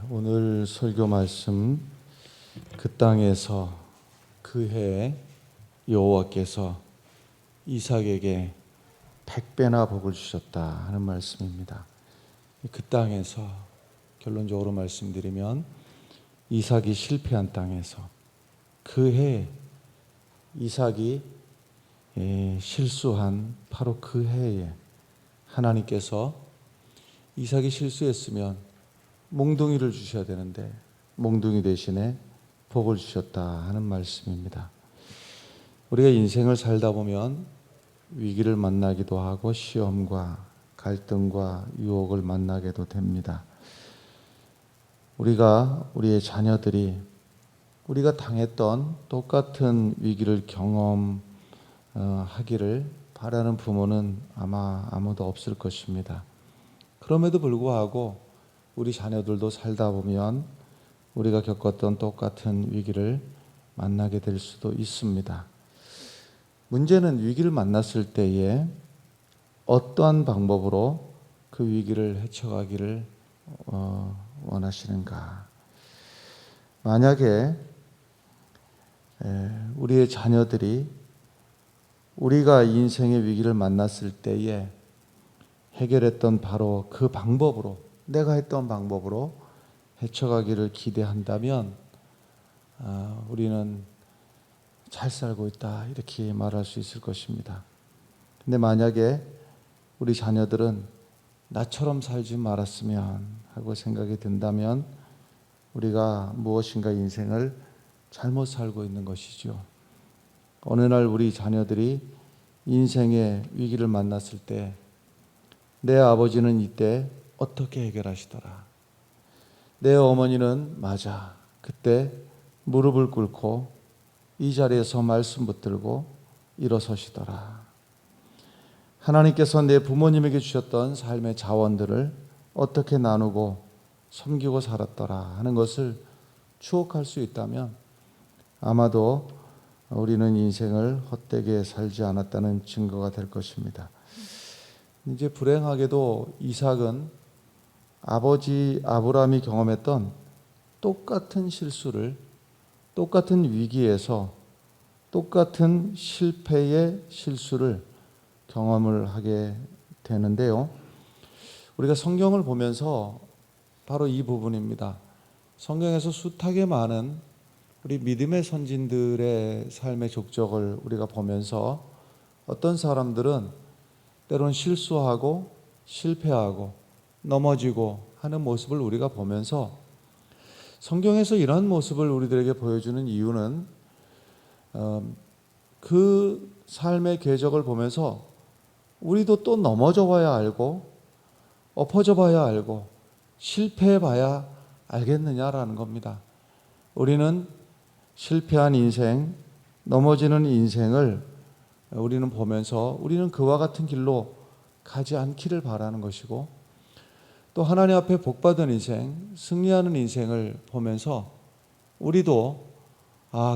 오늘 설교 말씀 그 땅에서 그 해에 여호와께서 이삭에게 100배나 복을 주셨다 하는 말씀입니다. 그 땅에서 결론적으로 말씀드리면 이삭이 실패한 땅에서 그 해에 이삭이 실수한 바로 그 해에 하나님께서 이삭이 실수했으면 몽둥이를 주셔야 되는데 몽둥이 대신에 복을 주셨다 하는 말씀입니다. 우리가 인생을 살다 보면 위기를 만나기도 하고 시험과 갈등과 유혹을 만나게도 됩니다. 우리의 자녀들이 우리가 당했던 똑같은 위기를 경험하기를 바라는 부모는 아마 아무도 없을 것입니다. 그럼에도 불구하고 우리 자녀들도 살다 보면 우리가 겪었던 똑같은 위기를 만나게 될 수도 있습니다. 문제는 위기를 만났을 때에 어떠한 방법으로 그 위기를 헤쳐가기를 원하시는가? 만약에 우리의 자녀들이 우리가 인생의 위기를 만났을 때에 해결했던 바로 그 방법으로, 내가 했던 방법으로 헤쳐가기를 기대한다면 우리는 잘 살고 있다 이렇게 말할 수 있을 것입니다. 근데 만약에 우리 자녀들은 나처럼 살지 말았으면 하고 생각이 든다면 우리가 무엇인가 인생을 잘못 살고 있는 것이죠. 어느 날 우리 자녀들이 인생의 위기를 만났을 때 내 아버지는 이때 어떻게 해결하시더라. 내 어머니는 맞아. 그때 무릎을 꿇고 이 자리에서 말씀 붙들고 일어서시더라. 하나님께서 내 부모님에게 주셨던 삶의 자원들을 어떻게 나누고 섬기고 살았더라 하는 것을 추억할 수 있다면 아마도 우리는 인생을 헛되게 살지 않았다는 증거가 될 것입니다. 이제 불행하게도 이삭은 아버지 아브라함이 경험했던 똑같은 실수를, 똑같은 위기에서 똑같은 실패의 실수를 경험을 하게 되는데요. 우리가 성경을 보면서 바로 이 부분입니다. 성경에서 숱하게 많은 우리 믿음의 선진들의 삶의 족적을 우리가 보면서 어떤 사람들은 때로는 실수하고 실패하고 넘어지고 하는 모습을 우리가 보면서 성경에서 이러한 모습을 우리들에게 보여주는 이유는 그 삶의 궤적을 보면서 우리도 또 넘어져 봐야 알고 엎어져 봐야 알고 실패해 봐야 알겠느냐라는 겁니다. 우리는 실패한 인생, 넘어지는 인생을 우리는 보면서 우리는 그와 같은 길로 가지 않기를 바라는 것이고 또 하나님 앞에 복받은 인생, 승리하는 인생을 보면서 우리도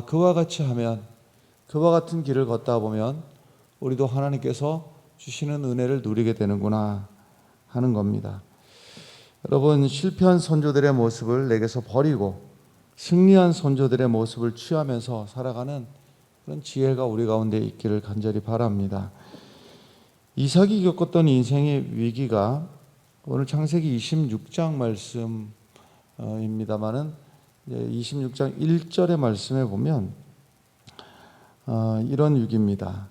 그와 같이 하면, 그와 같은 길을 걷다 보면 우리도 하나님께서 주시는 은혜를 누리게 되는구나 하는 겁니다. 여러분, 실패한 선조들의 모습을 내게서 버리고 승리한 선조들의 모습을 취하면서 살아가는 그런 지혜가 우리 가운데 있기를 간절히 바랍니다. 이삭이 겪었던 인생의 위기가 오늘 창세기 26장 말씀입니다만은 26장 1절의 말씀에 보면 이런 위기입니다.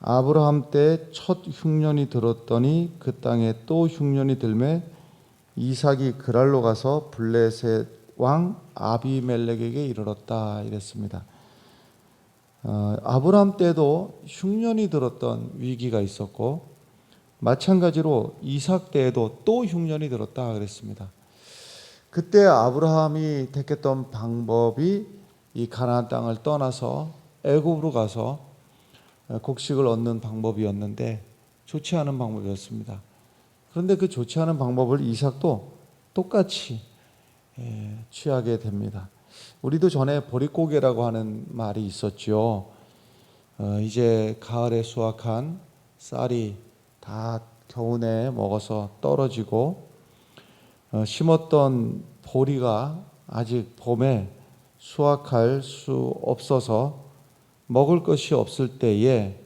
아브라함 때 첫 흉년이 들었더니 그 땅에 또 흉년이 들매 이삭이 그랄로 가서 블레셋 왕 아비멜렉에게 이르렀다 이랬습니다. 아브라함 때도 흉년이 들었던 위기가 있었고 마찬가지로 이삭 때에도 또 흉년이 들었다 그랬습니다. 그때 아브라함이 택했던 방법이 이 가나안 땅을 떠나서 애굽으로 가서 곡식을 얻는 방법이었는데 좋지 않은 방법이었습니다. 그런데 그 좋지 않은 방법을 이삭도 똑같이 취하게 됩니다. 우리도 전에 보릿고개라고 하는 말이 있었죠. 이제 가을에 수확한 쌀이 다 겨우내 먹어서 떨어지고 심었던 보리가 아직 봄에 수확할 수 없어서 먹을 것이 없을 때에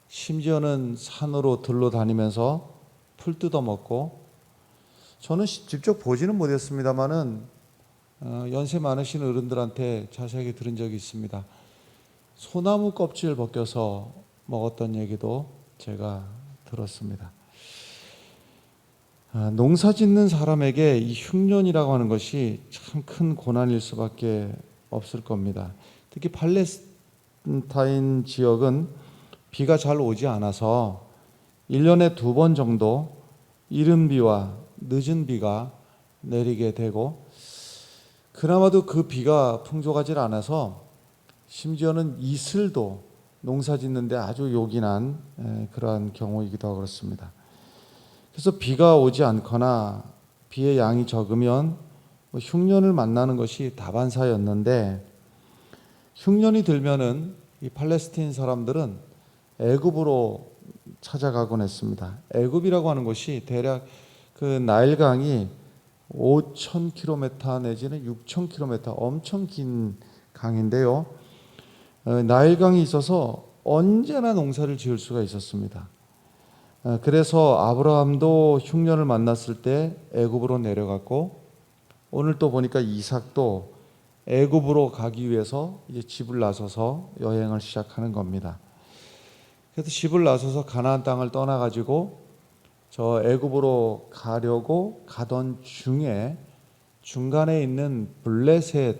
심지어는 산으로 들러 다니면서 풀 뜯어 먹고, 저는 직접 보지는 못했습니다만은 연세 많으신 어른들한테 자세하게 들은 적이 있습니다. 소나무 껍질 벗겨서 먹었던 얘기도 제가 들었습니다. 농사 짓는 사람에게 이 흉년이라고 하는 것이 참 큰 고난일 수밖에 없을 겁니다. 특히 팔레스타인 지역은 비가 잘 오지 않아서 1년에 2번 정도 이른 비와 늦은 비가 내리게 되고, 그나마도 그 비가 풍족하지 않아서 심지어는 이슬도 농사 짓는데 아주 요긴한 그러한 경우이기도 하고 그렇습니다. 그래서 비가 오지 않거나 비의 양이 적으면 흉년을 만나는 것이 다반사였는데, 흉년이 들면은 이 팔레스타인 사람들은 애굽으로 찾아가곤 했습니다. 애굽이라고 하는 곳이 대략 그 나일강이 5,000km 내지는 6,000km, 엄청 긴 강인데요. 나일강이 있어서 언제나 농사를 지을 수가 있었습니다. 그래서 아브라함도 흉년을 만났을 때 애굽으로 내려갔고, 오늘 또 보니까 이삭도 애굽으로 가기 위해서 이제 집을 나서서 여행을 시작하는 겁니다. 그래서 집을 나서서 가나안 땅을 떠나가지고 저 애굽으로 가려고 가던 중에 중간에 있는 블레셋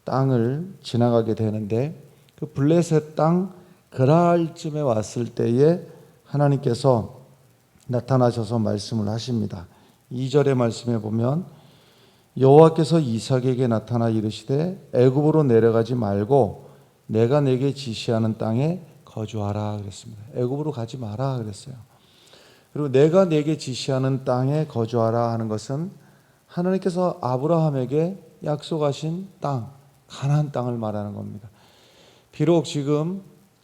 땅을 지나가게 되는데, 그 블레셋 땅 그랄쯤에 왔을 때에 하나님께서 나타나셔서 말씀을 하십니다. 2절의 말씀에 보면 여호와께서 이삭에게 나타나 이르시되 애굽으로 내려가지 말고 내가 내게 지시하는 땅에 거주하라 그랬습니다. 애굽으로 가지 마라 그랬어요. 그리고 내가 내게 지시하는 땅에 거주하라 하는 것은 하나님께서 아브라함에게 약속하신 땅, 가나안 땅을 말하는 겁니다. 비록 지금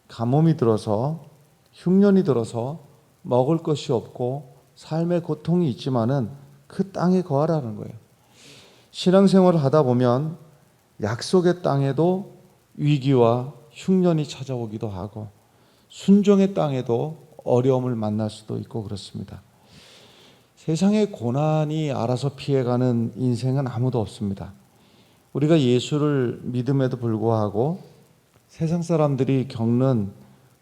가뭄이 들어서 흉년이 들어서 먹을 것이 없고 삶의 고통이 있지만은 그 땅에 거하라는 거예요. 신앙생활을 하다 보면 약속의 땅에도 위기와 흉년이 찾아오기도 하고 순종의 땅에도 어려움을 만날 수도 있고 그렇습니다. 세상의 고난이 알아서 피해가는 인생은 아무도 없습니다. 우리가 예수를 믿음에도 불구하고 세상 사람들이 겪는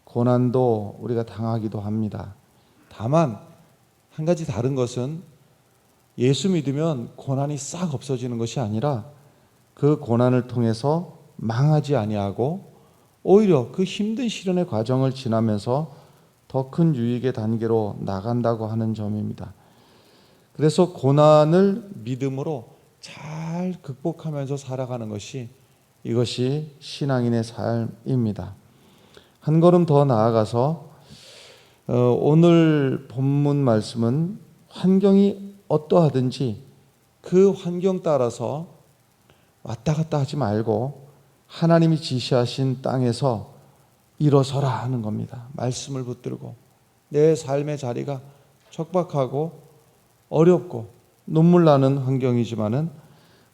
고난도 우리가 당하기도 합니다. 다만 한 가지 다른 것은 예수 믿으면 고난이 싹 없어지는 것이 아니라 그 고난을 통해서 망하지 아니하고 오히려 그 힘든 시련의 과정을 지나면서 더 큰 유익의 단계로 나간다고 하는 점입니다. 그래서 고난을 믿음으로 잘 극복하면서 살아가는 것이 이것이 신앙인의 삶입니다. 한 걸음 더 나아가서 오늘 본문 말씀은 환경이 어떠하든지 그 환경 따라서 왔다 갔다 하지 말고 하나님이 지시하신 땅에서 일어서라 하는 겁니다. 말씀을 붙들고 내 삶의 자리가 척박하고 어렵고 눈물 나는 환경이지만은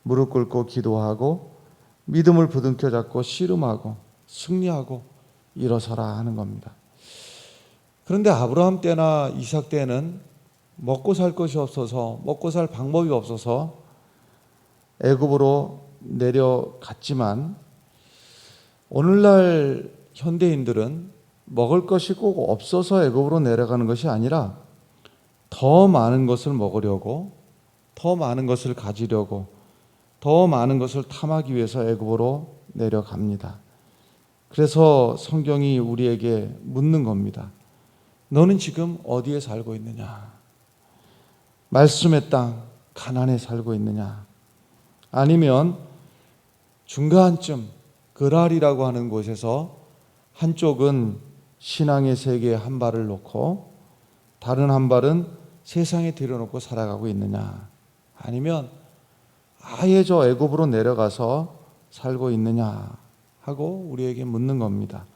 무릎 꿇고 기도하고 믿음을 부둥켜 잡고 씨름하고 승리하고 일어서라 하는 겁니다. 그런데 아브라함 때나 이삭 때는 먹고 살 것이 없어서 먹고 살 방법이 없어서 애굽으로 내려갔지만 오늘날 현대인들은 먹을 것이 꼭 없어서 애굽으로 내려가는 것이 아니라 더 많은 것을 먹으려고, 더 많은 것을 가지려고, 더 많은 것을 탐하기 위해서 애굽으로 내려갑니다. 그래서 성경이 우리에게 묻는 겁니다. 너는 지금 어디에 살고 있느냐? 말씀의 땅 가나안에 살고 있느냐? 아니면 중간쯤 그랄이라고 하는 곳에서 한쪽은 신앙의 세계에 한 발을 놓고 다른 한 발은 세상에 들여놓고 살아가고 있느냐? 아니면 아예 저 애굽으로 내려가서 살고 있느냐 하고 우리에게 묻는 겁니다.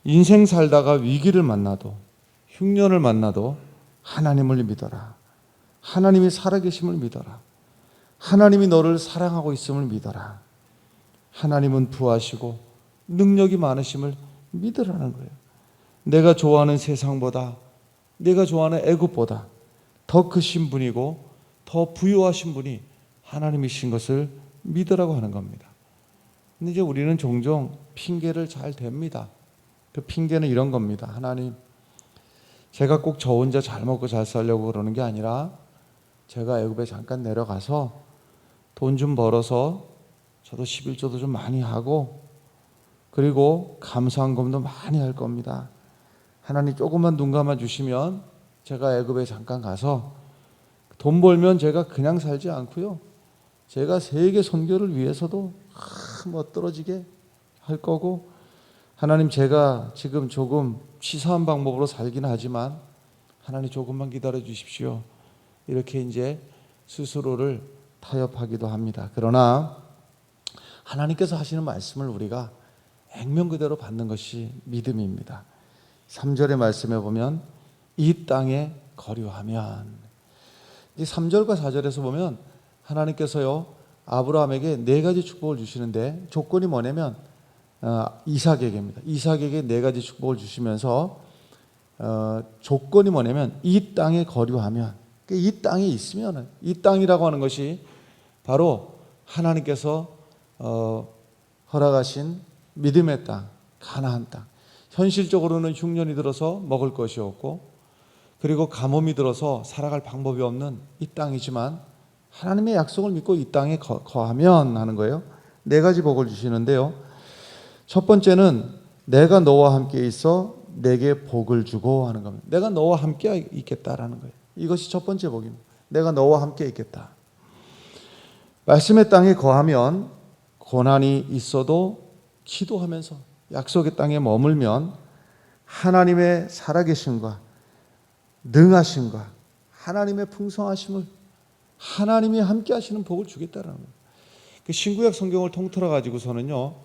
인생 살다가 위기를 만나도 흉년을 만나도 하나님을 믿어라. 하나님이 살아계심을 믿어라. 하나님이 너를 사랑하고 있음을 믿어라. 하나님은 부하시고 능력이 많으심을 믿으라는 거예요. 내가 좋아하는 세상보다, 내가 좋아하는 애굽보다 더 크신 분이고 더 부유하신 분이 하나님이신 것을 믿으라고 하는 겁니다. 근데 이제 우리는 종종 핑계를 잘 댑니다. 그 핑계는 이런 겁니다. 하나님, 제가 꼭 저 혼자 잘 먹고 잘 살려고 그러는 게 아니라 제가 애굽에 잠깐 내려가서 돈 좀 벌어서 저도 11조도 좀 많이 하고 그리고 감사헌금도 많이 할 겁니다. 하나님 조금만 눈 감아 주시면 제가 애굽에 잠깐 가서 돈 벌면 제가 그냥 살지 않고요. 제가 세계 선교를 위해서도 멋들어지게 할 거고, 하나님 제가 지금 조금 치사한 방법으로 살긴 하지만 하나님 조금만 기다려 주십시오. 이렇게 이제 스스로를 타협하기도 합니다. 그러나 하나님께서 하시는 말씀을 우리가 액면 그대로 받는 것이 믿음입니다. 3절의 말씀에 보면 이 땅에 거류하면, 이 3절과 4절에서 보면 하나님께서요 아브라함에게 4가지 축복을 주시는데 조건이 뭐냐면 이삭에게입니다. 이삭에게 4가지 축복을 주시면서 조건이 뭐냐면 이 땅에 거류하면, 이 땅에 있으면, 이 땅이라고 하는 것이 바로 하나님께서 허락하신 믿음의 땅, 가나안 땅. 현실적으로는 흉년이 들어서 먹을 것이 없고 그리고 가뭄이 들어서 살아갈 방법이 없는 이 땅이지만 하나님의 약속을 믿고 이 땅에 거하면 하는 거예요. 4가지 복을 주시는데요. 첫 번째는 내가 너와 함께 있어 내게 복을 주고 하는 겁니다. 내가 너와 함께 있겠다라는 거예요. 이것이 첫 번째 복입니다. 내가 너와 함께 있겠다. 말씀의 땅에 거하면 고난이 있어도 기도하면서 약속의 땅에 머물면 하나님의 살아계심과 능하심과 하나님의 풍성하심을, 하나님이 함께 하시는 복을 주겠다라는 거예요. 그 신구약 성경을 통틀어 가지고서는요,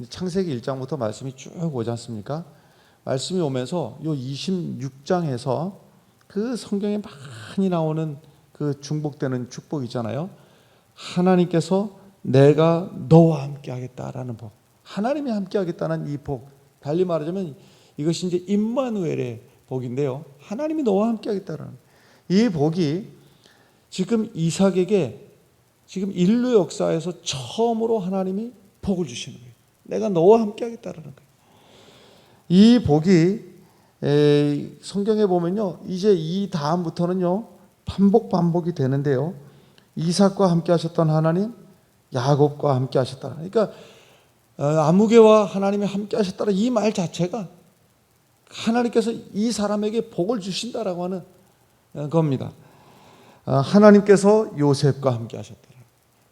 창세기 1장부터 말씀이 쭉 오지 않습니까? 말씀이 오면서 요 26장에서 그 성경에 많이 나오는 그 중복되는 축복 있잖아요. 하나님께서 내가 너와 함께 하겠다라는 복, 하나님이 함께 하겠다는 이 복, 달리 말하자면 이것이 이제 임마누엘의 복인데요. 하나님이 너와 함께 하겠다라는 이 복이 지금 이삭에게 지금 인류 역사에서 처음으로 하나님이 복을 주시는 거예요. 내가 너와 함께 하겠다라는 거예요. 이 복이 성경에 보면요, 이제 이 다음부터는요 반복이 되는데요. 이삭과 함께 하셨던 하나님, 야곱과 함께 하셨다. 그러니까 아무개와 하나님이 함께 하셨다는 이 말 자체가 하나님께서 이 사람에게 복을 주신다라고 하는 겁니다. 하나님께서 요셉과 함께 하셨더라.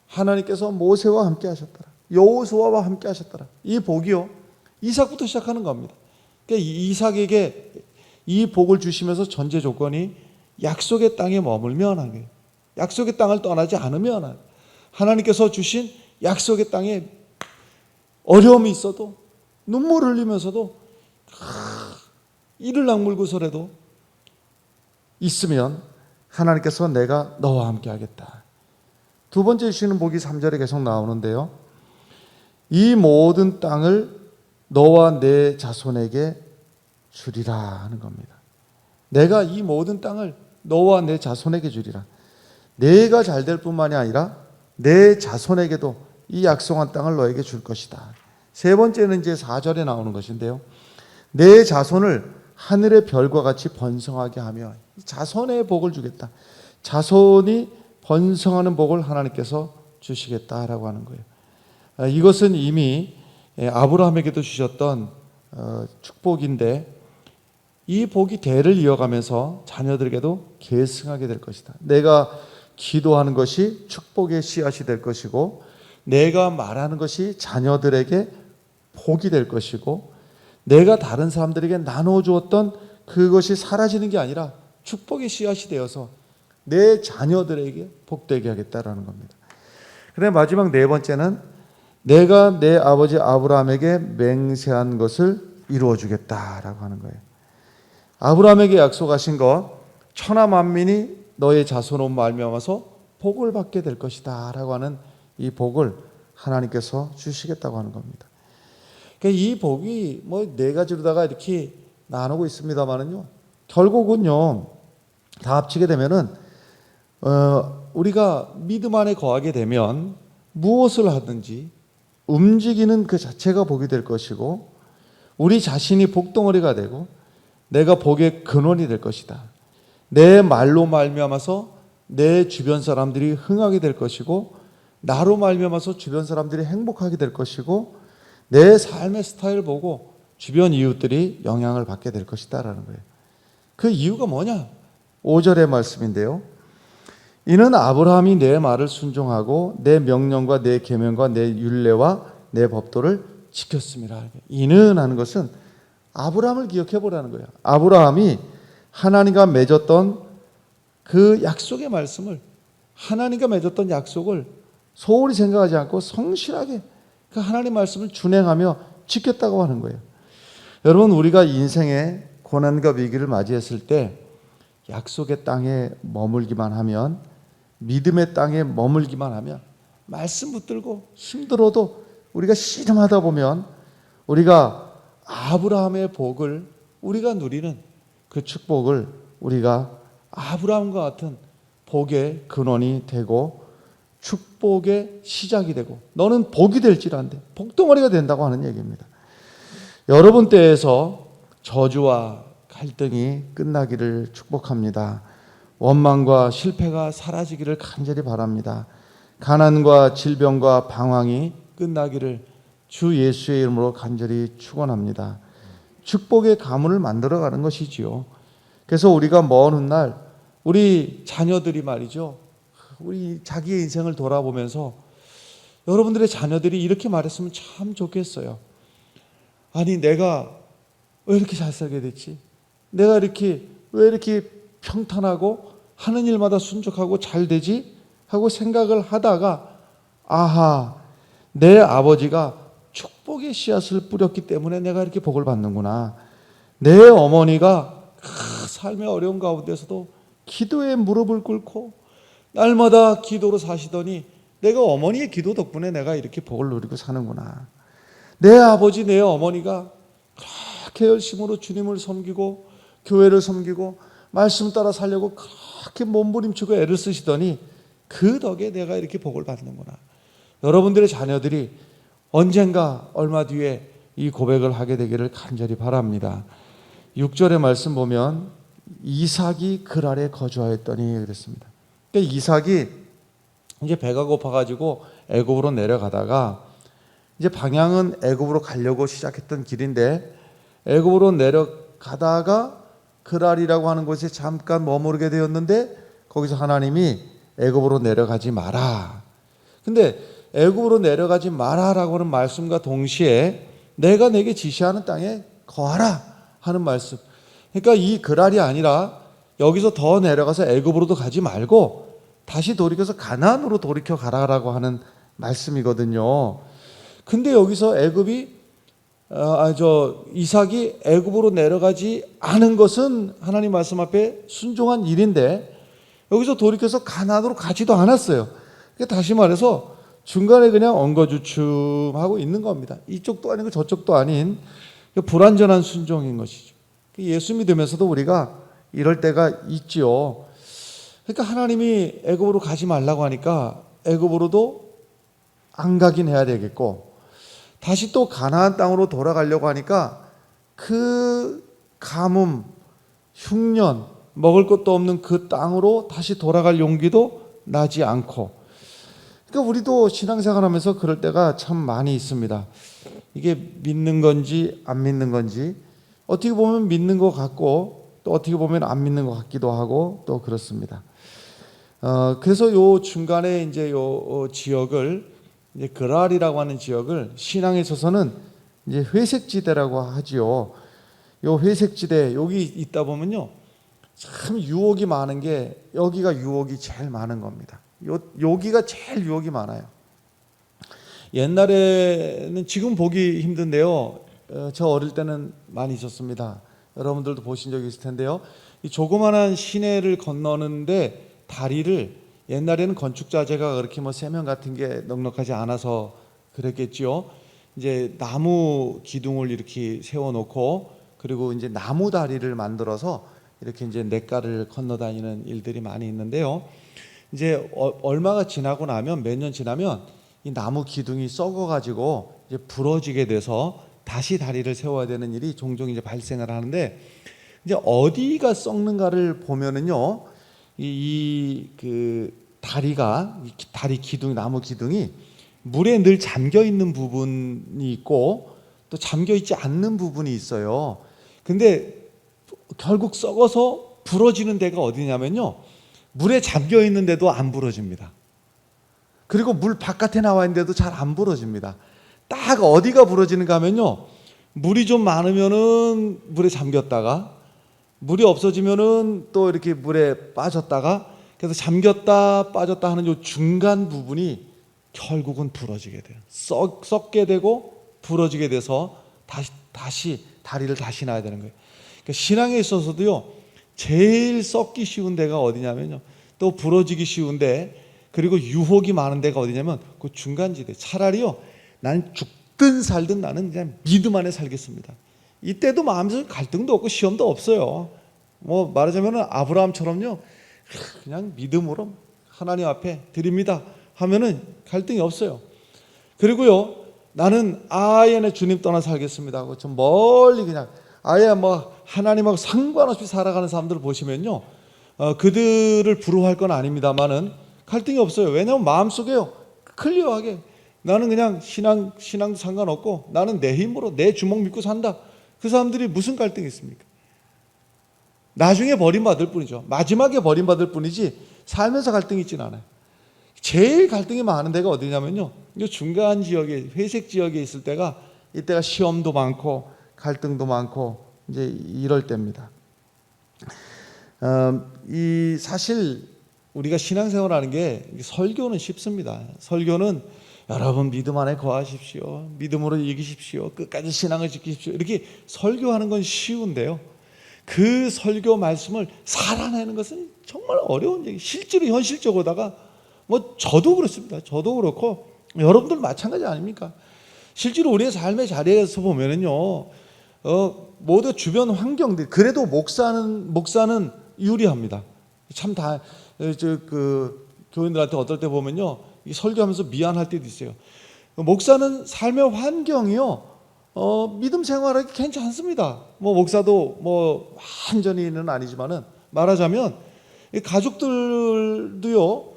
하나님께서 모세와 함께 하셨더라. 여호수아와 함께 하셨더라. 이 복이요 이삭부터 시작하는 겁니다. 그러니까 이삭에게 이 복을 주시면서 전제 조건이 약속의 땅에 머물면 하는 거예요. 약속의 땅을 떠나지 않으면, 하나님께서 주신 약속의 땅에 어려움이 있어도 눈물을 흘리면서도 이를 악물고서라도 있으면 하나님께서 내가 너와 함께 하겠다. 두 번째 주시는 복이 3절에 계속 나오는데요. 이 모든 땅을 너와 내 자손에게 주리라 하는 겁니다. 내가 이 모든 땅을 너와 내 자손에게 주리라. 내가 잘 될 뿐만이 아니라 내 자손에게도 이 약속한 땅을 너에게 줄 것이다. 세 번째는 이제 4절에 나오는 것인데요. 내 자손을 하늘의 별과 같이 번성하게 하며, 자손의 복을 주겠다. 자손이 번성하는 복을 하나님께서 주시겠다라고 하는 거예요. 이것은 이미 아브라함에게도 주셨던 축복인데 이 복이 대를 이어가면서 자녀들에게도 계승하게 될 것이다. 내가 기도하는 것이 축복의 씨앗이 될 것이고, 내가 말하는 것이 자녀들에게 복이 될 것이고, 내가 다른 사람들에게 나눠주었던 그것이 사라지는 게 아니라 축복의 씨앗이 되어서 내 자녀들에게 복되게 하겠다라는 겁니다. 그래 마지막 4번째는 내가 내 아버지 아브라함에게 맹세한 것을 이루어 주겠다라고 하는 거예요. 아브라함에게 약속하신 것, 천하 만민이 너의 자손으로 말미암아서 복을 받게 될 것이다 라고 하는 이 복을 하나님께서 주시겠다고 하는 겁니다. 그러니까 이 복이 뭐 네 가지로다가 이렇게 나누고 있습니다만은요, 결국은요 다 합치게 되면은 우리가 믿음 안에 거하게 되면 무엇을 하든지 움직이는 그 자체가 복이 될 것이고, 우리 자신이 복덩어리가 되고 내가 복의 근원이 될 것이다. 내 말로 말미암아서 내 주변 사람들이 흥하게 될 것이고, 나로 말미암아서 주변 사람들이 행복하게 될 것이고, 내 삶의 스타일 보고 주변 이웃들이 영향을 받게 될 것이다라는 거예요. 그 이유가 뭐냐? 5절의 말씀인데요. 이는 아브라함이 내 말을 순종하고 내 명령과 내 계명과 내 율례와 내 법도를 지켰습니다. 이는 하는 것은 아브라함을 기억해 보라는 거예요. 아브라함이 하나님과 맺었던 그 약속의 말씀을, 하나님과 맺었던 약속을 소홀히 생각하지 않고 성실하게 그 하나님 말씀을 준행하며 지켰다고 하는 거예요. 여러분, 우리가 인생의 고난과 위기를 맞이했을 때 약속의 땅에 머물기만 하면, 믿음의 땅에 머물기만 하면, 말씀 붙들고 힘들어도 우리가 씨름하다 보면 우리가 아브라함의 복을 우리가 누리는 그 축복을 우리가 아브라함과 같은 복의 근원이 되고 축복의 시작이 되고 너는 복이 될지라는데 복덩어리가 된다고 하는 얘기입니다. 여러분 때에서 저주와 갈등이 끝나기를 축복합니다. 원망과 실패가 사라지기를 간절히 바랍니다. 가난과 질병과 방황이 끝나기를 주 예수의 이름으로 간절히 축원합니다. 축복의 가문을 만들어가는 것이지요. 그래서 우리가 먼 훗날 우리 자녀들이 말이죠, 우리 자기의 인생을 돌아보면서 여러분들의 자녀들이 이렇게 말했으면 참 좋겠어요. 아니, 내가 왜 이렇게 잘 살게 됐지? 내가 왜 이렇게 평탄하고 하는 일마다 순종하고 잘 되지? 하고 생각을 하다가, 아하, 내 아버지가 축복의 씨앗을 뿌렸기 때문에 내가 이렇게 복을 받는구나. 내 어머니가 삶의 어려운 가운데서도 기도에 무릎을 꿇고 날마다 기도로 사시더니 내가 어머니의 기도 덕분에 내가 이렇게 복을 누리고 사는구나. 내 아버지, 내 어머니가 그렇게 열심으로 주님을 섬기고 교회를 섬기고 말씀 따라 살려고 그렇게 몸부림치고 애를 쓰시더니 그 덕에 내가 이렇게 복을 받는구나. 여러분들의 자녀들이 언젠가 얼마 뒤에 이 고백을 하게 되기를 간절히 바랍니다. 6절의 말씀 보면 이삭이 글 아래 거주하였더니 그랬습니다. 그러니까 이삭이 이제 배가 고파가지고 애굽으로 내려가다가, 이제 방향은 애굽으로 가려고 시작했던 길인데 애굽으로 내려가다가 그랄이라고 하는 곳에 잠깐 머무르게 되었는데 거기서 하나님이 애굽으로 내려가지 마라. 근데 애굽으로 내려가지 마라라고 하는 말씀과 동시에 내가 내게 지시하는 땅에 거하라 하는 말씀. 그러니까 이 그랄이 아니라 여기서 더 내려가서 애굽으로도 가지 말고 다시 돌이켜서 가나안으로 돌이켜 가라라고 하는 말씀이거든요. 근데 여기서 이삭이 애굽으로 내려가지 않은 것은 하나님 말씀 앞에 순종한 일인데 여기서 돌이켜서 가나안으로 가지도 않았어요. 그러니까 다시 말해서 중간에 그냥 엉거주춤하고 있는 겁니다. 이쪽도 아니고 저쪽도 아닌 불완전한 순종인 것이죠. 예수 믿으면서도 우리가 이럴 때가 있지요. 그러니까 하나님이 애굽으로 가지 말라고 하니까 애굽으로도 안 가긴 해야 되겠고, 다시 또 가나안 땅으로 돌아가려고 하니까 그 가뭄, 흉년, 먹을 것도 없는 그 땅으로 다시 돌아갈 용기도 나지 않고, 그러니까 우리도 신앙생활하면서 그럴 때가 참 많이 있습니다. 이게 믿는 건지 안 믿는 건지, 어떻게 보면 믿는 것 같고 또 어떻게 보면 안 믿는 것 같기도 하고 또 그렇습니다. 그래서 요 중간에 이제 요 지역을, 이제 그랄이라고 하는 지역을 신앙에 있어서는 이제 회색지대라고 하지요. 요 회색지대, 여기 있다 보면요 참 유혹이 많은 게, 여기가 유혹이 제일 많은 겁니다. 여기가 제일 유혹이 많아요. 옛날에는, 지금 보기 힘든데요, 저 어릴 때는 많이 있었습니다. 여러분들도 보신 적이 있을 텐데요, 이 조그만한 시내를 건너는데 다리를 옛날에는 건축 자재가 그렇게 뭐 세면 같은 게 넉넉하지 않아서 그랬겠지요. 이제 나무 기둥을 이렇게 세워놓고 그리고 이제 나무 다리를 만들어서 이렇게 이제 냇가를 건너다니는 일들이 많이 있는데요. 이제 얼마가 지나고 나면 몇 년 지나면 이 나무 기둥이 썩어가지고 이제 부러지게 돼서 다시 다리를 세워야 되는 일이 종종 이제 발생을 하는데 이제 어디가 썩는가를 보면은요, 그 다리 기둥 나무 기둥이 물에 늘 잠겨 있는 부분이 있고 또 잠겨 있지 않는 부분이 있어요. 근데 결국 썩어서 부러지는 데가 어디냐면요, 물에 잠겨 있는데도 안 부러집니다. 그리고 물 바깥에 나와 있는데도 잘 안 부러집니다. 딱 어디가 부러지는가 하면요, 물이 좀 많으면은 물에 잠겼다가 물이 없어지면은 또 이렇게 물에 빠졌다가, 그래서 잠겼다 빠졌다 하는 요 중간 부분이 결국은 부러지게 돼요. 썩게 되고 부러지게 돼서 다시 다리를 다시 놔야 되는 거예요. 그러니까 신앙에 있어서도요, 제일 썩기 쉬운 데가 어디냐면요, 또 부러지기 쉬운데, 그리고 유혹이 많은 데가 어디냐면 그 중간지대. 차라리요, 나는 죽든 살든 나는 그냥 믿음 안에 살겠습니다. 이때도 마음에서 갈등도 없고 시험도 없어요. 뭐 말하자면 아브라함처럼요, 그냥 믿음으로 하나님 앞에 드립니다 하면은 갈등이 없어요. 그리고요, 나는 아예 내 주님 떠나 살겠습니다 하고 좀 멀리 그냥 아예 뭐 하나님하고 상관없이 살아가는 사람들을 보시면요, 그들을 부러워할 건 아닙니다만은 갈등이 없어요. 왜냐하면 마음속에요, 클리어하게 나는 그냥 신앙도 상관없고 나는 내 힘으로 내 주먹 믿고 산다. 그 사람들이 무슨 갈등이 있습니까? 나중에 버림받을 뿐이죠. 마지막에 버림받을 뿐이지 살면서 갈등이 있지는 않아요. 제일 갈등이 많은 데가 어디냐면요, 이 중간 지역에, 회색 지역에 있을 때가, 이때가 시험도 많고 갈등도 많고 이제 이럴 때입니다. 이 사실 우리가 신앙생활하는 게, 설교는 쉽습니다. 설교는 여러분 믿음 안에 거하십시오, 믿음으로 이기십시오, 끝까지 신앙을 지키십시오, 이렇게 설교하는 건 쉬운데요, 그 설교 말씀을 살아내는 것은 정말 어려운 얘기. 실제로 현실적으로다가 뭐 저도 그렇습니다. 저도 그렇고 여러분들 마찬가지 아닙니까? 실제로 우리의 삶의 자리에서 보면은요, 모두 주변 환경들, 그래도 목사는 유리합니다. 참 그 교인들한테 어떨 때 보면요, 설교하면서 미안할 때도 있어요. 목사는 삶의 환경이요, 믿음 생활하기 괜찮습니다. 뭐 목사도 뭐 완전히는 아니지만은, 말하자면 가족들도요,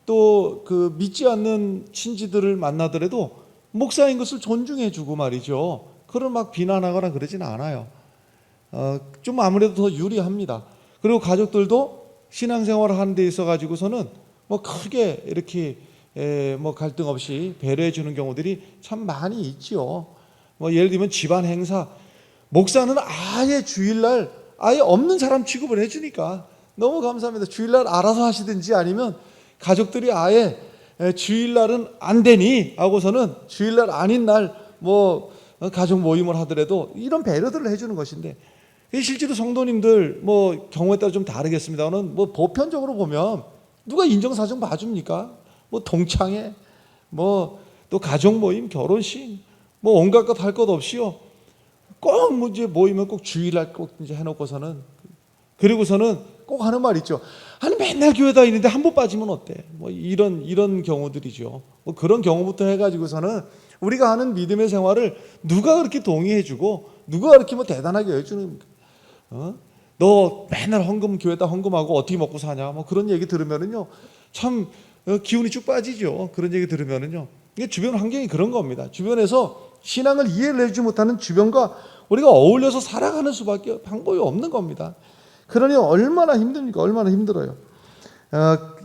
또 그 믿지 않는 친지들을 만나더라도 목사인 것을 존중해주고 말이죠. 그걸 막 비난하거나 그러지는 않아요. 좀 아무래도 더 유리합니다. 그리고 가족들도 신앙생활을 하는 데 있어 가지고서는 뭐 크게 이렇게 뭐 갈등 없이 배려해 주는 경우들이 참 많이 있지요. 뭐 예를 들면 집안 행사, 목사는 아예 주일날 아예 없는 사람 취급을 해주니까 너무 감사합니다. 주일날 알아서 하시든지 아니면 가족들이 아예 주일날은 안 되니 하고서는 주일날 아닌 날 뭐 가족 모임을 하더라도 이런 배려들을 해주는 것인데, 실제로 성도님들 뭐 경우에 따라 좀 다르겠습니다만 뭐 보편적으로 보면 누가 인정사정 봐줍니까? 뭐 동창회, 뭐 또 가족 모임, 결혼식, 뭐 온갖 것 할 것 없이요, 꼭 뭐 이제 모이면 꼭 주일날 꼭 이제 해놓고서는, 그리고서는 꼭 하는 말 있죠. 아니 맨날 교회 다니는데 한 번 빠지면 어때? 뭐 이런 경우들이죠. 뭐 그런 경우부터 해가지고서는 우리가 하는 믿음의 생활을 누가 그렇게 동의해주고 누가 그렇게 뭐 대단하게 해주는, 너 맨날 헌금 교회다 헌금하고 어떻게 먹고 사냐? 뭐 그런 얘기 들으면은요, 참 기운이 쭉 빠지죠. 그런 얘기 들으면은요, 이게 주변 환경이 그런 겁니다. 주변에서 신앙을 이해를 해주지 못하는 주변과 우리가 어울려서 살아가는 수밖에 방법이 없는 겁니다. 그러니 얼마나 힘듭니까? 얼마나 힘들어요.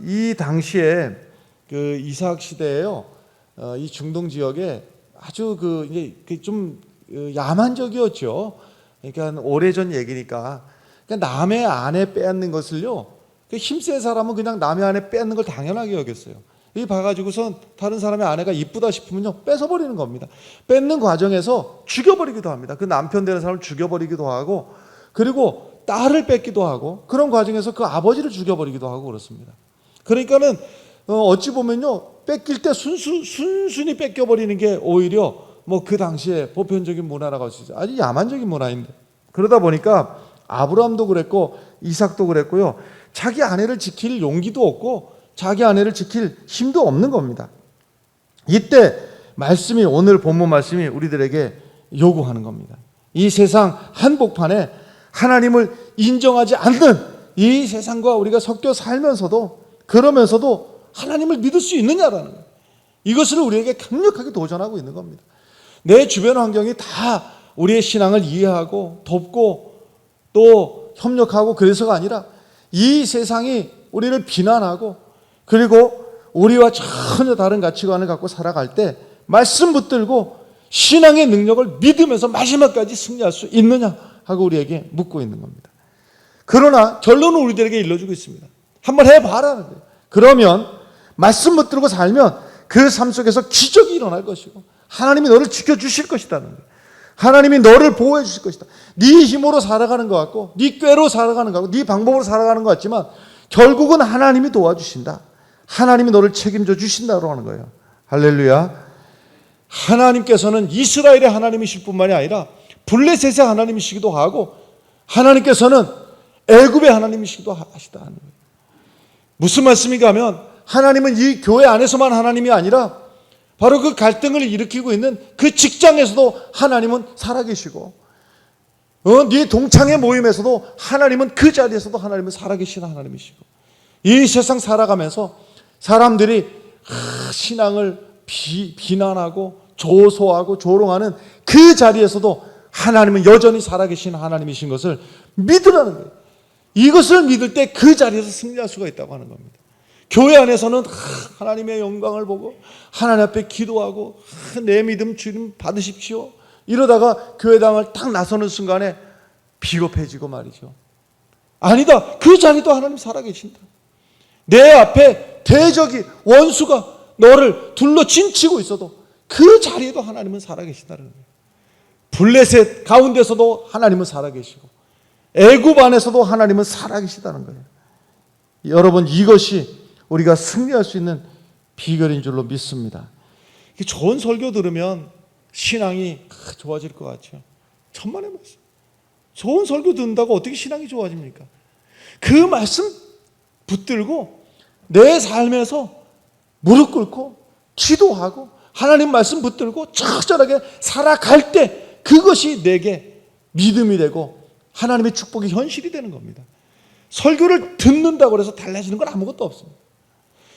이 당시에 그 이삭 시대에요, 이 중동 지역에 아주 이게 좀 야만적이었죠. 그러니까 오래전 얘기니까. 그러니까 남의 아내 빼앗는 것을요, 그 힘센 사람은 그냥 남의 아내 빼앗는 걸 당연하게 여겼어요. 이 봐가지고선 다른 사람의 아내가 이쁘다 싶으면요, 뺏어버리는 겁니다. 뺏는 과정에서 죽여버리기도 합니다. 그 남편 되는 사람을 죽여버리기도 하고, 그리고 딸을 뺏기도 하고, 그런 과정에서 그 아버지를 죽여버리기도 하고 그렇습니다. 그러니까는 어찌 보면요, 뺏길 때 순순히 뺏겨버리는 게 오히려 뭐 그 당시에 보편적인 문화라고 할 수 있어요. 아주 야만적인 문화인데, 그러다 보니까 아브라함도 그랬고 이삭도 그랬고요, 자기 아내를 지킬 용기도 없고 자기 아내를 지킬 힘도 없는 겁니다. 이때 말씀이, 오늘 본문 말씀이 우리들에게 요구하는 겁니다. 이 세상 한복판에 하나님을 인정하지 않는 이 세상과 우리가 섞여 살면서도, 그러면서도 하나님을 믿을 수 있느냐라는 거예요. 이것을 우리에게 강력하게 도전하고 있는 겁니다. 내 주변 환경이 다 우리의 신앙을 이해하고 돕고 또 협력하고 그래서가 아니라, 이 세상이 우리를 비난하고 그리고 우리와 전혀 다른 가치관을 갖고 살아갈 때 말씀 붙들고 신앙의 능력을 믿으면서 마지막까지 승리할 수 있느냐 하고 우리에게 묻고 있는 겁니다. 그러나 결론은 우리들에게 일러주고 있습니다. 한번 해봐라는 거예요. 그러면 말씀 붙들고 살면 그 삶 속에서 기적이 일어날 것이고 하나님이 너를 지켜주실 것이라는 거예요. 하나님이 너를 보호해 주실 것이다. 네 힘으로 살아가는 것 같고 네 꾀로 살아가는 것 같고 네 방법으로 살아가는 것 같지만 결국은 하나님이 도와주신다. 하나님이 너를 책임져 주신다고 하는 거예요. 할렐루야. 하나님께서는 이스라엘의 하나님이실 뿐만이 아니라 블레셋의 하나님이시기도 하고 하나님께서는 애굽의 하나님이시기도 하시다 하는 거예요. 무슨 말씀인가 하면 하나님은 이 교회 안에서만 하나님이 아니라 바로 그 갈등을 일으키고 있는 그 직장에서도 하나님은 살아계시고 네 동창회 모임에서도 하나님은 그 자리에서도 하나님은 살아계시는 하나님이시고 이 세상 살아가면서 사람들이 신앙을 비난하고 조소하고 조롱하는 그 자리에서도 하나님은 여전히 살아계신 하나님이신 것을 믿으라는 거예요. 이것을 믿을 때 그 자리에서 승리할 수가 있다고 하는 겁니다. 교회 안에서는 하나님의 영광을 보고 하나님 앞에 기도하고 내 믿음 주님 받으십시오 이러다가 교회당을 딱 나서는 순간에 비겁해지고 말이죠. 아니다. 그 자리도 하나님 살아계신다. 내 앞에 대적이 원수가 너를 둘러 진치고 있어도 그 자리에도 하나님은 살아계신다는 거예요. 블레셋 가운데서도 하나님은 살아계시고 애굽 안에서도 하나님은 살아계시다는 거예요. 여러분, 이것이 우리가 승리할 수 있는 비결인 줄로 믿습니다. 좋은 설교 들으면 신앙이 좋아질 것 같죠. 천만의 말씀. 좋은 설교 듣는다고 어떻게 신앙이 좋아집니까? 그 말씀 붙들고 내 삶에서 무릎 꿇고 기도하고 하나님 말씀 붙들고 적절하게 살아갈 때 그것이 내게 믿음이 되고 하나님의 축복이 현실이 되는 겁니다. 설교를 듣는다고 해서 달라지는 건 아무것도 없습니다.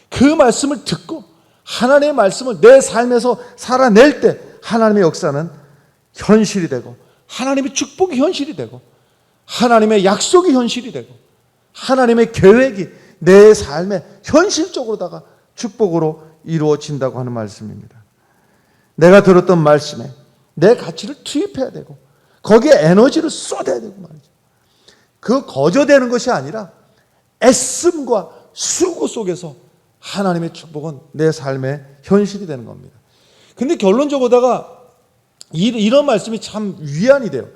그 말씀을 듣고 하나님의 말씀을 내 삶에서 살아낼 때 하나님의 역사는 현실이 되고 하나님의 축복이 현실이 되고 하나님의 약속이 현실이 되고 하나님의 계획이 내 삶에 현실적으로다가 축복으로 이루어진다고 하는 말씀입니다. 내가 들었던 말씀에 내 가치를 투입해야 되고 거기에 에너지를 쏟아야 되고 말이죠. 그 거저되는 것이 아니라 애씀과 수고 속에서 하나님의 축복은 내 삶의 현실이 되는 겁니다. 근데 결론적으로다가 이런 말씀이 참 위안이 돼요.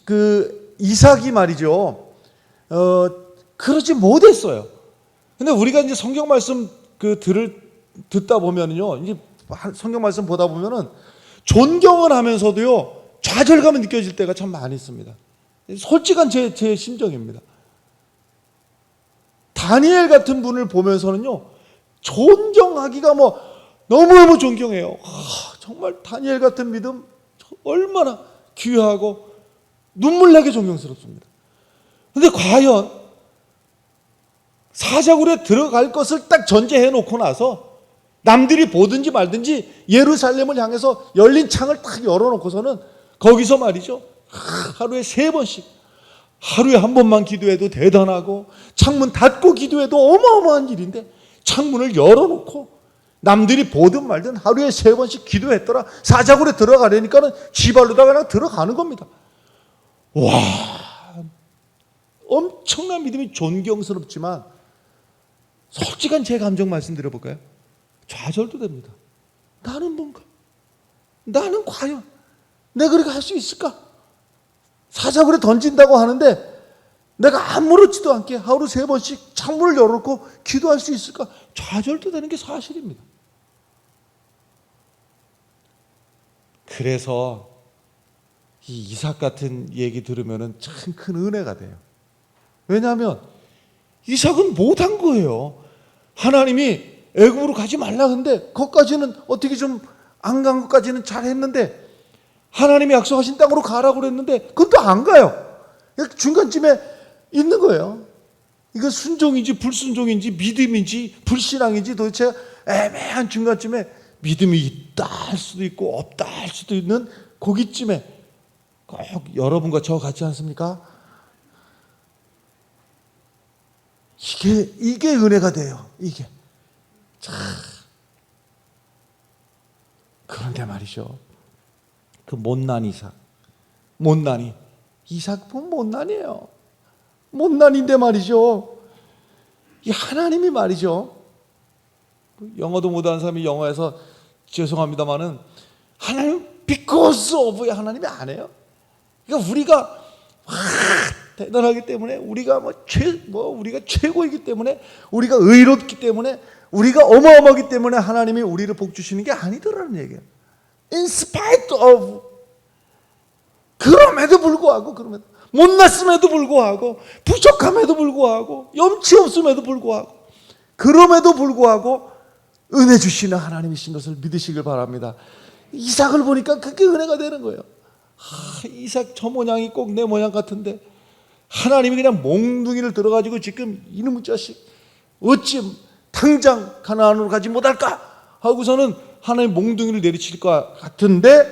그 이삭이 말이죠. 그러지 못했어요. 근데 우리가 이제 성경 말씀 듣다 보면요, 이제 성경 말씀 보다 보면은 존경을 하면서도요 좌절감이 느껴질 때가 참 많이 있습니다. 솔직한 제 심정입니다. 다니엘 같은 분을 보면서는요 존경하기가 너무너무 존경해요. 정말 다니엘 같은 믿음 얼마나 귀하고 눈물나게 존경스럽습니다. 그런데 과연 사자굴에 들어갈 것을 딱 전제해 놓고 나서 남들이 보든지 말든지 예루살렘을 향해서 열린 창을 딱 열어놓고서는 거기서 말이죠 하루에 3번씩 하루에 한 번만 기도해도 대단하고 창문 닫고 기도해도 어마어마한 일인데 창문을 열어놓고 남들이 보든 말든 하루에 3번씩 기도했더라. 사자굴에 들어가려니까는 지발로다가 그냥 들어가는 겁니다. 와, 엄청난 믿음이 존경스럽지만 솔직한 제 감정 말씀드려볼까요? 좌절도 됩니다. 나는 뭔가? 나는 과연 내가 그렇게 할 수 있을까? 사자굴에 던진다고 하는데 내가 아무렇지도 않게 하루 3번씩 창문을 열어놓고 기도할 수 있을까? 좌절도 되는 게 사실입니다. 그래서 이 이삭 같은 얘기 들으면 참 큰 은혜가 돼요. 왜냐하면 이삭은 못한 거예요. 하나님이 애굽으로 가지 말라 근데 거기까지는 어떻게 좀 안 간 것까지는 잘했는데, 하나님이 약속하신 땅으로 가라고 그랬는데 그건 또 안 가요. 중간쯤에 있는 거예요. 이거 순종인지 불순종인지 믿음인지 불신앙인지 도대체 애매한 중간쯤에 믿음이 있다 할 수도 있고 없다 할 수도 있는 거기쯤에 꼭 여러분과 저 같지 않습니까? 이게 은혜가 돼요. 이게. 참. 그런데 말이죠. 그 못난 이삭. 이삭은 못난이에요. 못난인데 말이죠. 이 하나님이 말이죠. 영어도 못하는 사람이 영어에서 죄송합니다만은 하나님 because of의 하나님이 안 해요. 그러니까 우리가 대단하기 때문에 우리가 우리가 최고이기 때문에 우리가 의롭기 때문에 우리가 어마어마하기 때문에 하나님이 우리를 복 주시는 게 아니더라는 얘기예요. In spite of 그럼에도 불구하고 못났음에도 불구하고 부족함에도 불구하고 염치 없음에도 불구하고 그럼에도 불구하고 은혜 주시는 하나님이신 것을 믿으시길 바랍니다. 이삭을 보니까 그게 은혜가 되는 거예요. 이삭 저 모양이 꼭 내 모양 같은데 하나님이 그냥 몽둥이를 들어가지고 지금 이놈의 자식 어찌 당장 가나안으로 가지 못할까 하고서는 하나님 몽둥이를 내리칠 것 같은데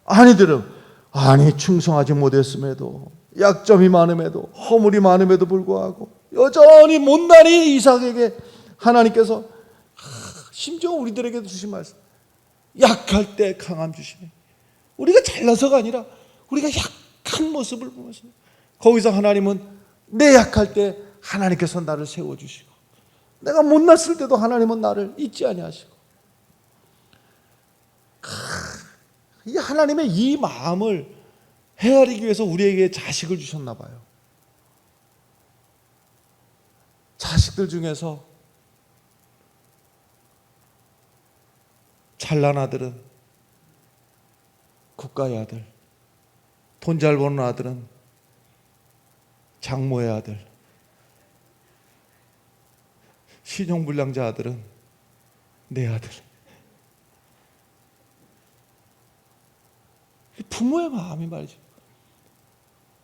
아니 충성하지 못했음에도 약점이 많음에도 허물이 많음에도 불구하고 여전히 못난이 이삭에게 하나님께서 심지어 우리들에게도 주신 말씀, 약할 때 강함 주시네. 우리가 잘나서가 아니라 우리가 약한 모습을 보면서 거기서 하나님은 내 약할 때 하나님께서 나를 세워주시고 내가 못났을 때도 하나님은 나를 잊지 아니하시고 이 하나님의 이 마음을 헤아리기 위해서 우리에게 자식을 주셨나 봐요. 자식들 중에서 잘난 아들은 국가의 아들, 돈 잘 버는 아들은 장모의 아들, 신용불량자 아들은 내 아들. 부모의 마음이 말이죠.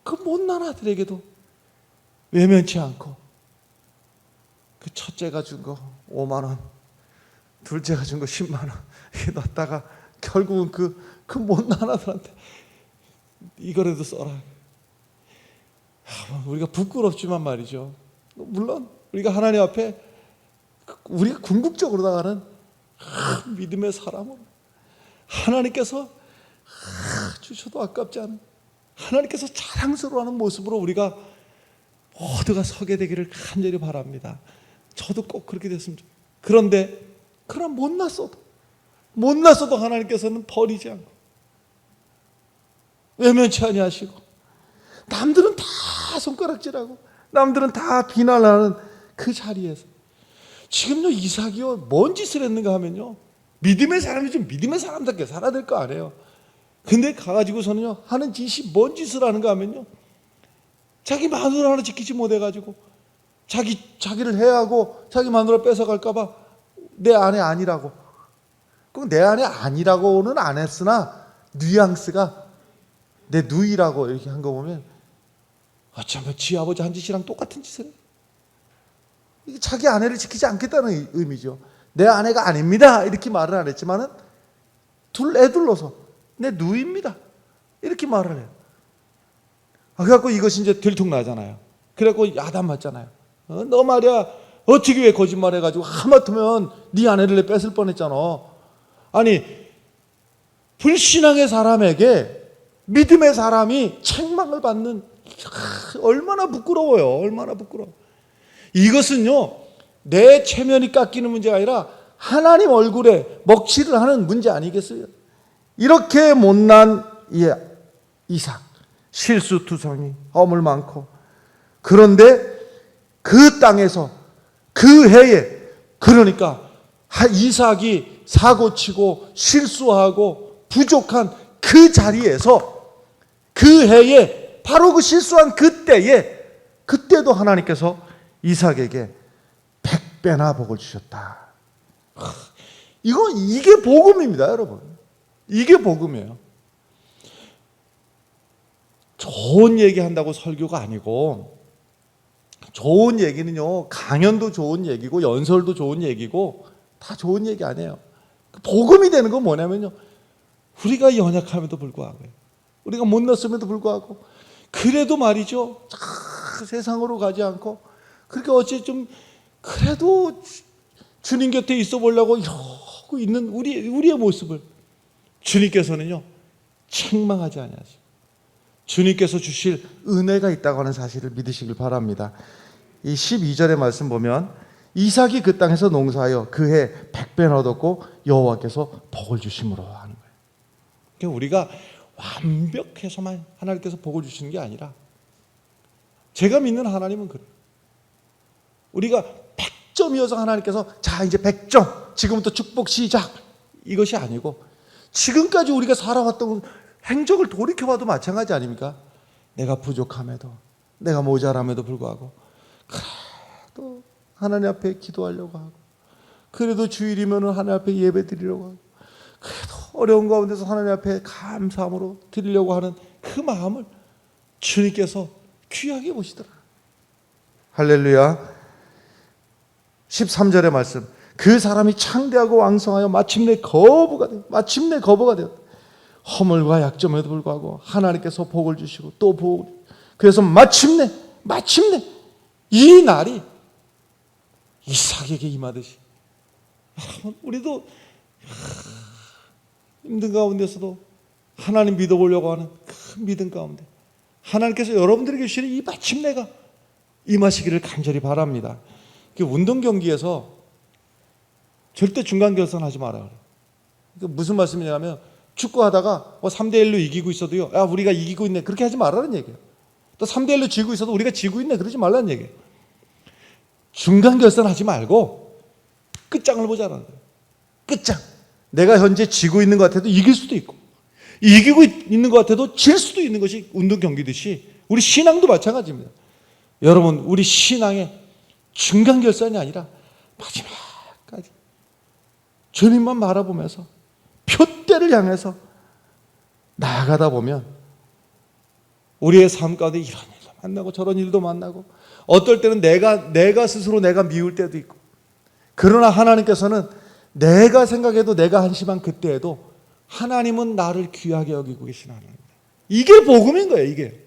그 못난 아들에게도 외면치 않고 그 첫째가 준 거 5만 원, 둘째가 준 거 10만 원 이렇게 놨다가 결국은 그 못난 아들한테 이거라도 써라. 우리가 부끄럽지만 말이죠. 물론 우리가 하나님 앞에 우리가 궁극적으로 나가는 믿음의 사람으로 하나님께서 주셔도 아깝지 않은 하나님께서 자랑스러워하는 모습으로 우리가 모두가 서게 되기를 간절히 바랍니다. 저도 꼭 그렇게 됐으면 좋겠어요. 그런데 그럼 못났어도 하나님께서는 버리지 않고 외면치 아니하시고 남들은 다 손가락질하고 남들은 다 비난하는 그 자리에서 지금요 이삭이요 뭔 짓을 했는가 하면요 믿음의 사람이 좀 믿음의 사람답게 살아야 될 거 아니에요. 근데 가가지고서는요 하는 짓이 뭔 짓을 하는가 하면요 자기 마누라 하나 지키지 못해가지고 자기를 해하고 자기 마누라 뺏어갈까봐 내 아내 아니라고 꼭 내 아내 아니라고는 안 했으나 뉘앙스가 내 누이라고 이렇게 한 거 보면 어쩌면 지 아버지 한 짓이랑 똑같은 짓을 해요. 이게 자기 아내를 지키지 않겠다는 의미죠. 내 아내가 아닙니다 이렇게 말을 안 했지만은 애둘러서 내 누이입니다 이렇게 말을 해요. 그래갖고 이것이 이제 들통나잖아요. 그래갖고 야단 맞잖아요. 너 말이야 어떻게 왜 거짓말해가지고 하마터면 네 아내를 내 뺏을 뻔했잖아. 아니 불신앙의 사람에게 믿음의 사람이 책망을 받는 얼마나 부끄러워요. 얼마나 부끄러워. 이것은요 내 체면이 깎이는 문제가 아니라 하나님 얼굴에 먹칠을 하는 문제 아니겠어요? 이렇게 못난 이삭 실수투성이 허물 많고 그런데 그 땅에서 그 해에, 그러니까 이삭이 사고치고 실수하고 부족한 그 자리에서, 그 해에, 바로 그 실수한 그때에, 그때도 하나님께서 이삭에게 100배나 복을 주셨다. 이게 복음입니다, 여러분. 이게 복음이에요. 좋은 얘기 한다고 설교가 아니고, 좋은 얘기는요, 강연도 좋은 얘기고 연설도 좋은 얘기고 다 좋은 얘기 아니에요. 복음이 되는 건 뭐냐면요, 우리가 연약함에도 불구하고, 우리가 못났음에도 불구하고, 그래도 말이죠, 세상으로 가지 않고, 그렇게 어찌 좀 그래도 주님 곁에 있어 보려고 이러고 있는 우리의 모습을 주님께서는요, 책망하지 아니하시고 주님께서 주실 은혜가 있다고 하는 사실을 믿으시길 바랍니다. 이 12절의 말씀 보면 이삭이 그 땅에서 농사하여 그해 100배나 얻었고 여호와께서 복을 주심으로 하는 거예요. 그러니까 우리가 완벽해서만 하나님께서 복을 주시는 게 아니라, 제가 믿는 하나님은 그래요. 우리가 100점이어서 하나님께서 자 이제 100점, 지금부터 축복 시작, 이것이 아니고, 지금까지 우리가 살아왔던 행적을 돌이켜봐도 마찬가지 아닙니까? 내가 부족함에도, 내가 모자람에도 불구하고 그래도 하나님 앞에 기도하려고 하고, 그래도 주일이면 하나님 앞에 예배 드리려고 하고, 그래도 어려운 가운데서 하나님 앞에 감사함으로 드리려고 하는 그 마음을 주님께서 귀하게 보시더라. 할렐루야. 13절의 말씀, 그 사람이 창대하고 왕성하여 마침내 거부가 되었다. 허물과 약점에도 불구하고 하나님께서 복을 주시고 또 복을, 그래서 마침내 이 날이 이삭에게 임하듯이, 여러분 우리도 힘든 가운데서도 하나님 믿어보려고 하는 그 믿음 가운데 하나님께서 여러분들에게 주시는 이 마침내가 임하시기를 간절히 바랍니다. 운동 경기에서 절대 중간 결선하지 마라 그래요. 무슨 말씀이냐면, 축구하다가 3대1로 이기고 있어도요, 야 우리가 이기고 있네, 그렇게 하지 말라는 얘기예요. 또 3대1로 지고 있어도 우리가 지고 있네, 그러지 말라는 얘기예요. 중간 결선하지 말고 끝장을 보자는 거예요. 끝장. 내가 현재 지고 있는 것 같아도 이길 수도 있고, 이기고 있는 것 같아도 질 수도 있는 것이 운동 경기듯이 우리 신앙도 마찬가지입니다. 여러분, 우리 신앙의 중간 결선이 아니라 마지막까지 주님만 바라보면서 표대를 향해서 나아가다 보면 우리의 삶 가운데 이런 일도 만나고 저런 일도 만나고, 어떨 때는 내가 스스로 내가 미울 때도 있고, 그러나 하나님께서는 내가 생각해도, 내가 한심한 그때에도 하나님은 나를 귀하게 여기고 계신 하나님. 이게 복음인 거예요. 이게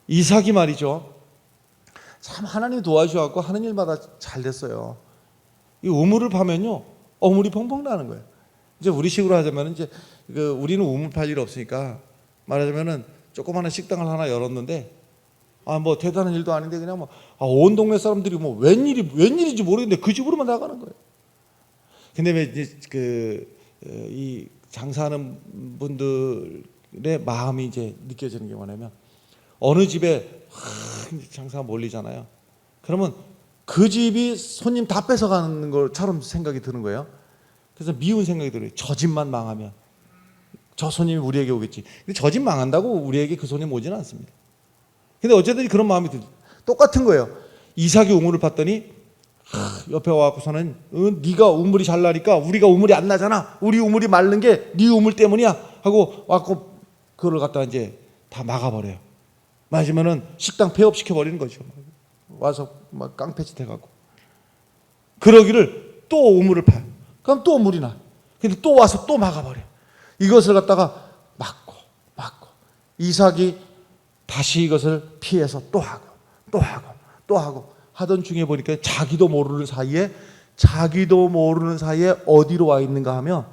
이삭이 말이죠, 참 하나님 도와주셔서 하는 일마다 잘 됐어요. 이 우물을 파면요, 어물이 펑펑 나는 거예요. 이제 우리식으로 하자면, 이제 우리는 우물 팔 일 없으니까 말하자면은 조그마한 식당을 하나 열었는데, 뭐 대단한 일도 아닌데 그냥 온 동네 사람들이 웬일인지 모르겠는데 그 집으로만 나가는 거예요. 근데 왜 이제 이 장사하는 분들의 마음이 이제 느껴지는 게 뭐냐면, 어느 집에 장사가 몰리잖아요. 그러면 그 집이 손님 다 뺏어가는 것처럼 생각이 드는 거예요. 그래서 미운 생각이 들어요. 저 집만 망하면 저 손님이 우리에게 오겠지. 근데 저 집 망한다고 우리에게 그 손님 오지는 않습니다. 근데 어쨌든 그런 마음이 들죠. 똑같은 거예요. 이삭이 우물을 팠더니 옆에 와갖고서는 네가 우물이 잘 나니까 우리가 우물이 안 나잖아, 우리 우물이 마른 게 네 우물 때문이야 하고 와갖고 그걸 갖다가 이제 다 막아버려요. 맞으면은 식당 폐업시켜 버리는 거죠. 와서 막 깡패짓 해갖고. 그러기를 또 우물을 파요. 그럼 또 물이 나. 근데 또 와서 또 막아버려. 이것을 갖다가 막고 이삭이 다시 이것을 피해서 또 하고 하던 중에 보니까 자기도 모르는 사이에 어디로 와 있는가 하면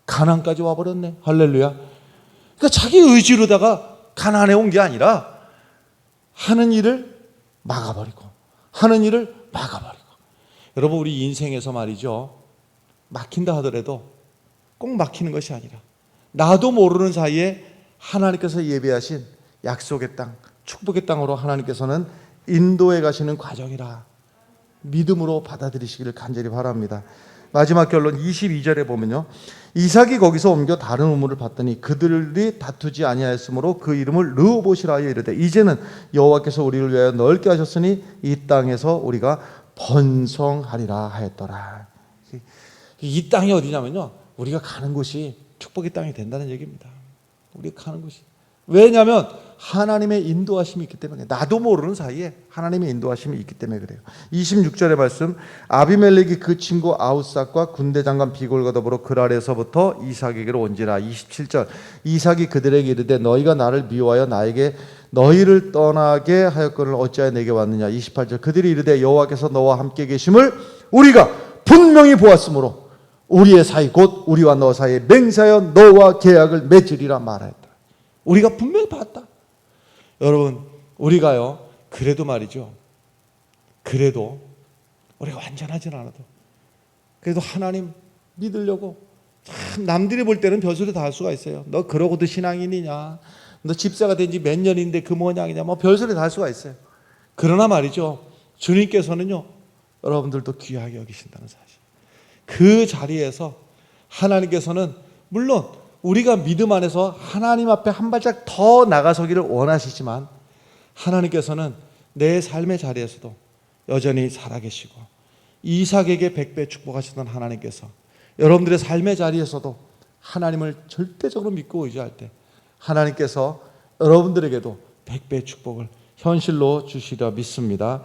가나안까지 와버렸네. 할렐루야. 그러니까 자기 의지로다가 가나안에 온 게 아니라 하는 일을 막아버리고. 여러분, 우리 인생에서 말이죠, 막힌다 하더라도 꼭 막히는 것이 아니라 나도 모르는 사이에 하나님께서 예비하신 약속의 땅, 축복의 땅으로 하나님께서는 인도해 가시는 과정이라 믿음으로 받아들이시기를 간절히 바랍니다. 마지막 결론 22절에 보면요, 이삭이 거기서 옮겨 다른 우물을 봤더니 그들이 다투지 아니하였으므로 그 이름을 르호봇이라 하여 이르되 이제는 여호와께서 우리를 위하여 넓게 하셨으니 이 땅에서 우리가 번성하리라 하였더라. 이 땅이 어디냐면요, 우리가 가는 곳이 축복의 땅이 된다는 얘기입니다. 우리가 가는 곳이. 왜냐하면 하나님의 인도하심이 있기 때문에, 나도 모르는 사이에 하나님의 인도하심이 있기 때문에 그래요. 26절의 말씀, 아비멜렉이 그 친구 아웃삭과 군대 장관 비골과 더불어 그랄에서부터 이삭에게로 온지라. 27절, 이삭이 그들에게 이르되 너희가 나를 미워하여 나에게 너희를 떠나게 하였거늘 어찌하여 내게 왔느냐. 28절, 그들이 이르되 여호와께서 너와 함께 계심을 우리가 분명히 보았으므로 우리의 사이 곧 우리와 너 사이에 맹세하여 너와 계약을 맺으리라 말하였다. 우리가 분명히 봤다. 여러분, 우리가요, 그래도 말이죠, 그래도 우리가 완전하진 않아도 그래도 하나님 믿으려고 참 남들이 볼 때는 별소리 다 할 수가 있어요. 너 그러고도 신앙인이냐, 너 집사가 된 지 몇 년인데 그 모양이냐, 뭐 별소리 다 할 수가 있어요. 그러나 말이죠, 주님께서는요, 여러분들도 귀하게 여기신다는 사실, 그 자리에서 하나님께서는 물론 우리가 믿음 안에서 하나님 앞에 한 발짝 더 나가서기를 원하시지만 하나님께서는 내 삶의 자리에서도 여전히 살아계시고 이삭에게 100배 축복하시던 하나님께서 여러분들의 삶의 자리에서도 하나님을 절대적으로 믿고 의지할 때 하나님께서 여러분들에게도 100배 축복을 현실로 주시려 믿습니다.